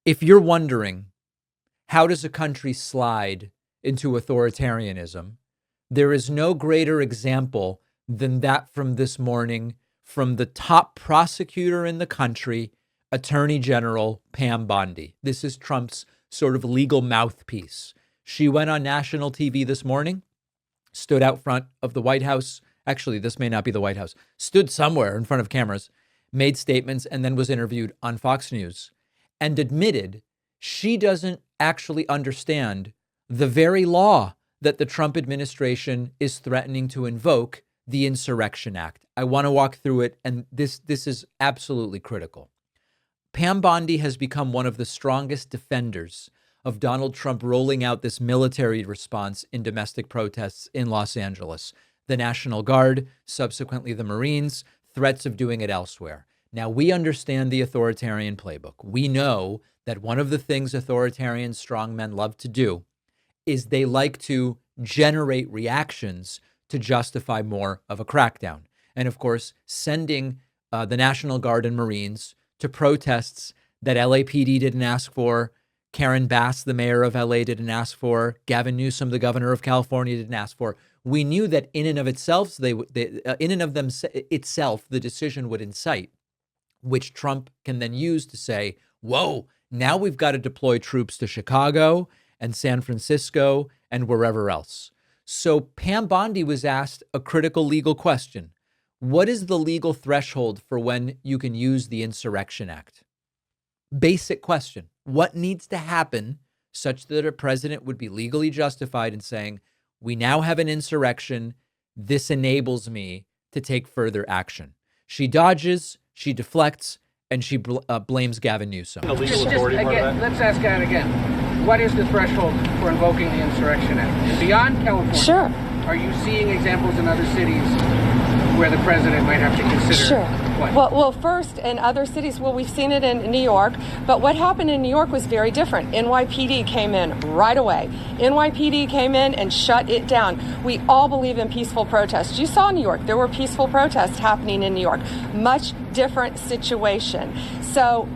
If you're wondering, how does a country slide into authoritarianism? There is no greater example than that from this morning from the top prosecutor in the country, Attorney General Pam Bondi. This is Trump's sort of legal mouthpiece. She went on national TV this morning, stood out front of the White House. Actually, this may not be the White House. Stood somewhere in front of cameras, made statements, and then was interviewed on Fox News and admitted she doesn't actually understand the very law that the Trump administration is threatening to invoke, the Insurrection Act. I want to walk through it, and this is absolutely critical. Pam Bondi has become one of the strongest defenders of Donald Trump rolling out this military response in domestic protests in Los Angeles. The National Guard, subsequently the Marines, threats of doing it elsewhere. Now, we understand the authoritarian playbook. We know that one of the things authoritarian strongmen love to do is they like to generate reactions to justify more of a crackdown. And of course, sending the National Guard and Marines to protests that LAPD didn't ask for, Karen Bass, the mayor of LA, didn't ask for, Gavin Newsom, the governor of California, didn't ask for. We knew that in and of itself, the decision would incite, which Trump can then use to say, whoa, now we've got to deploy troops to Chicago and San Francisco and wherever else. So Pam Bondi was asked a critical legal question. What is the legal threshold for when you can use the Insurrection Act? Basic question. What needs to happen such that a president would be legally justified in saying, we now have an insurrection, this enables me to take further action? She dodges, she deflects, and she blames Gavin Newsom. Let's ask that again. What is the threshold for invoking the Insurrection Act? Beyond California, sure. Are you seeing examples in other cities where the president might have to consider? Sure. What? Well, first, in other cities, we've seen it in New York, but what happened in New York was very different. NYPD came in right away. NYPD came in and shut it down. We all believe in peaceful protests. You saw New York. There were peaceful protests happening in New York. Much different situation. So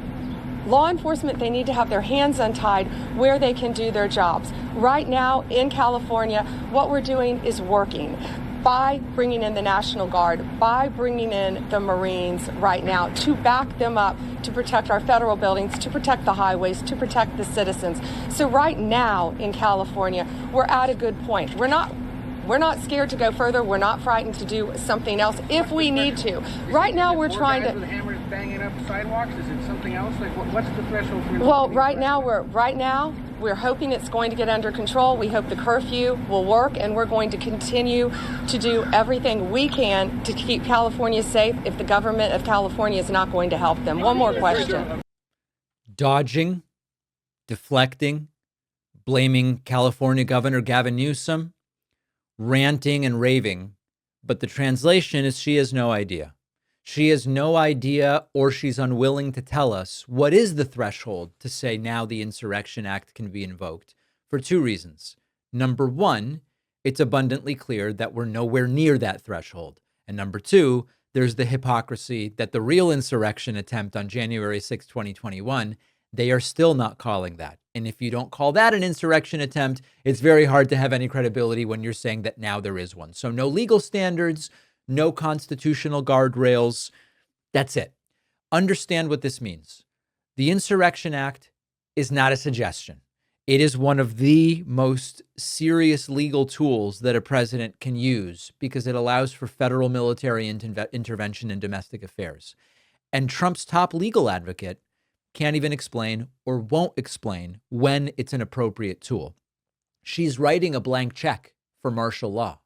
law enforcement, they need to have their hands untied where they can do their jobs. Right now in California, what we're doing is working. By bringing in the National Guard, by bringing in the Marines right now to back them up, to protect our federal buildings, to protect the highways, to protect the citizens. So right now in California, we're at a good point. We're not scared to go further. We're not frightened to do something else if we need to. Right now, we're trying to. With hammers banging up sidewalks? Is it something else? Like, what's the threshold for? Well, right now we're hoping it's going to get under control. We hope the curfew will work, and we're going to continue to do everything we can to keep California safe if the government of California is not going to help them. One more question. Dodging, deflecting, blaming California Governor Gavin Newsom, ranting and raving, but the translation is she has no idea. She has no idea, or she's unwilling to tell us what is the threshold to say now the Insurrection Act can be invoked, for two reasons. Number one, it's abundantly clear that we're nowhere near that threshold. And number two, there's the hypocrisy that the real insurrection attempt on January 6, 2021, they are still not calling that. And if you don't call that an insurrection attempt, it's very hard to have any credibility when you're saying that now there is one. So no legal standards, no constitutional guardrails. That's it. Understand what this means. The Insurrection Act is not a suggestion. It is one of the most serious legal tools that a president can use because it allows for federal military intervention in domestic affairs. And Trump's top legal advocate can't even explain or won't explain when it's an appropriate tool. She's writing a blank check for martial law.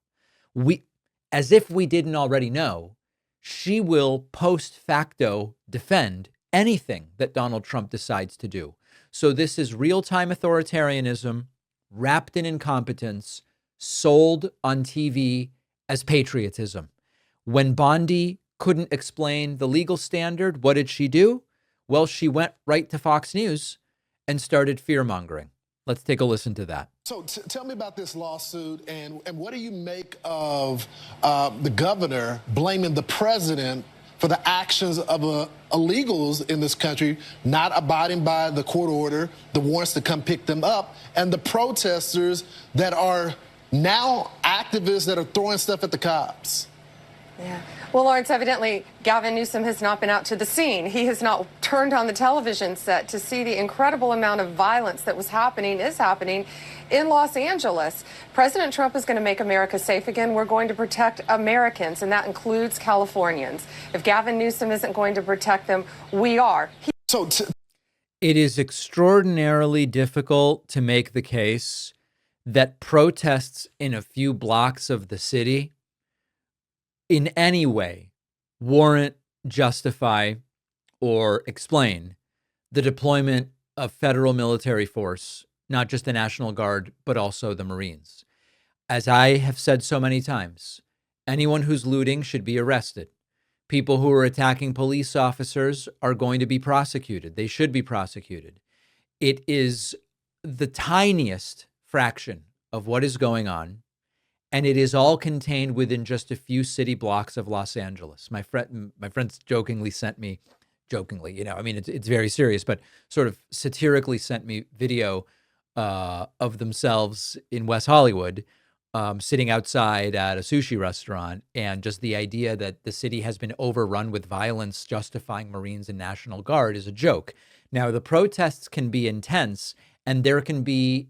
As if we didn't already know, she will post facto defend anything that Donald Trump decides to do. So this is real-time authoritarianism wrapped in incompetence, sold on TV as patriotism. When Bondi couldn't explain the legal standard, what did she do? Well, she went right to Fox News and started fear-mongering. Let's take a listen to that. So tell me about this lawsuit, and what do you make of the governor blaming the president for the actions of illegals in this country not abiding by the court order, the warrants to come pick them up, and the protesters that are now activists that are throwing stuff at the cops. Yeah. Well, Lawrence, evidently, Gavin Newsom has not been out to the scene. He has not turned on the television set to see the incredible amount of violence that is happening in Los Angeles. President Trump is going to make America safe again. We're going to protect Americans, and that includes Californians. If Gavin Newsom isn't going to protect them, we are. It is extraordinarily difficult to make the case that protests in a few blocks of the city in any way warrant, justify, or explain the deployment of federal military force, not just the National Guard, but also the Marines. As I have said so many times, anyone who's looting should be arrested. People who are attacking police officers are going to be prosecuted. They should be prosecuted. It is the tiniest fraction of what is going on, and it is all contained within just a few city blocks of Los Angeles. My friends jokingly sent me, it's very serious, but sort of satirically sent me video of themselves in West Hollywood, sitting outside at a sushi restaurant, and just the idea that the city has been overrun with violence justifying Marines and National Guard is a joke. Now, the protests can be intense, and there can be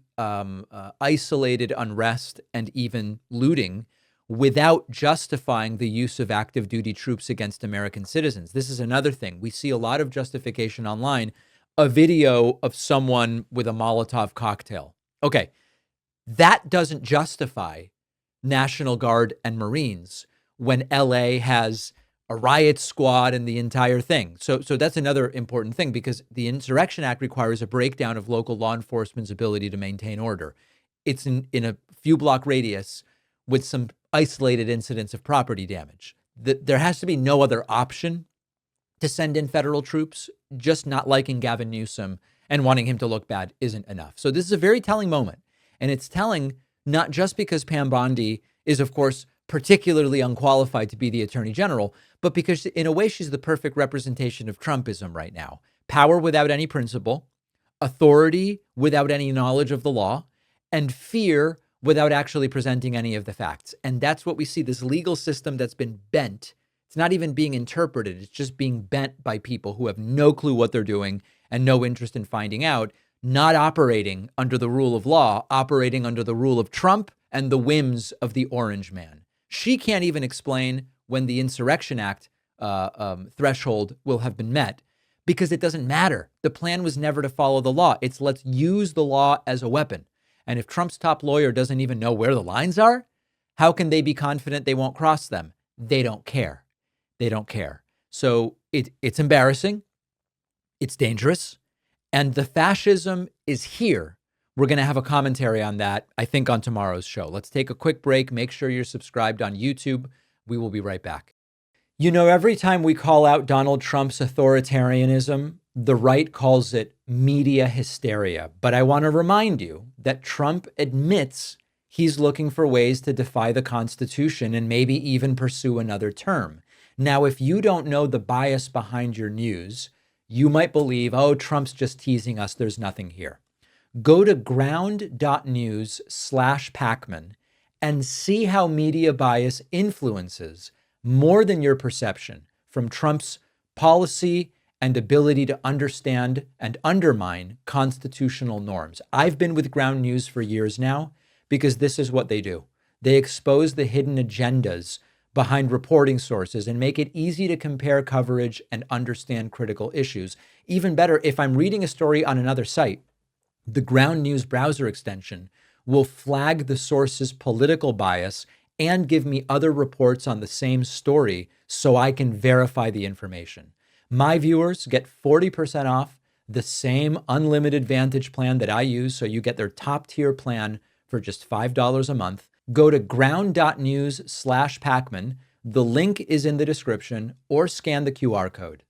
isolated unrest and even looting without justifying the use of active duty troops against American citizens. This is another thing. We see a lot of justification online, a video of someone with a Molotov cocktail. Okay, that doesn't justify National Guard and Marines when LA has a riot squad and the entire thing. So that's another important thing, because the Insurrection Act requires a breakdown of local law enforcement's ability to maintain order. It's in a few block radius with some isolated incidents of property damage. There has to be no other option to send in federal troops. Just not liking Gavin Newsom and wanting him to look bad isn't enough. So this is a very telling moment. And it's telling not just because Pam Bondi is, of course, particularly unqualified to be the attorney general, but because in a way she's the perfect representation of Trumpism right now. Power without any principle, authority without any knowledge of the law, and fear without actually presenting any of the facts. And that's what we see, this legal system that's been bent. It's not even being interpreted. It's just being bent by people who have no clue what they're doing and no interest in finding out, not operating under the rule of law, operating under the rule of Trump and the whims of the orange man. She can't even explain when the Insurrection Act threshold will have been met, because it doesn't matter. The plan was never to follow the law. It's let's use the law as a weapon. And if Trump's top lawyer doesn't even know where the lines are, how can they be confident they won't cross them? They don't care. They don't care. So it's embarrassing. It's dangerous. And the fascism is here. We're going to have a commentary on that, I think, on tomorrow's show. Let's take a quick break. Make sure you're subscribed on YouTube. We will be right back. You know, every time we call out Donald Trump's authoritarianism, the right calls it media hysteria. But I want to remind you that Trump admits he's looking for ways to defy the Constitution and maybe even pursue another term. Now, if you don't know the bias behind your news, you might believe, oh, Trump's just teasing us. There's nothing here. Go to ground.news/Pacman and see how media bias influences more than your perception from Trump's policy and ability to understand and undermine constitutional norms. I've been with Ground News for years now because this is what they do. They expose the hidden agendas behind reporting sources and make it easy to compare coverage and understand critical issues. Even better, if I'm reading a story on another site, the Ground News browser extension will flag the source's political bias and give me other reports on the same story so I can verify the information. My viewers get 40% off the same unlimited Vantage plan that I use, so you get their top tier plan for just $5 a month. Go to ground.news/Pacman. The link is in the description, or scan the QR code.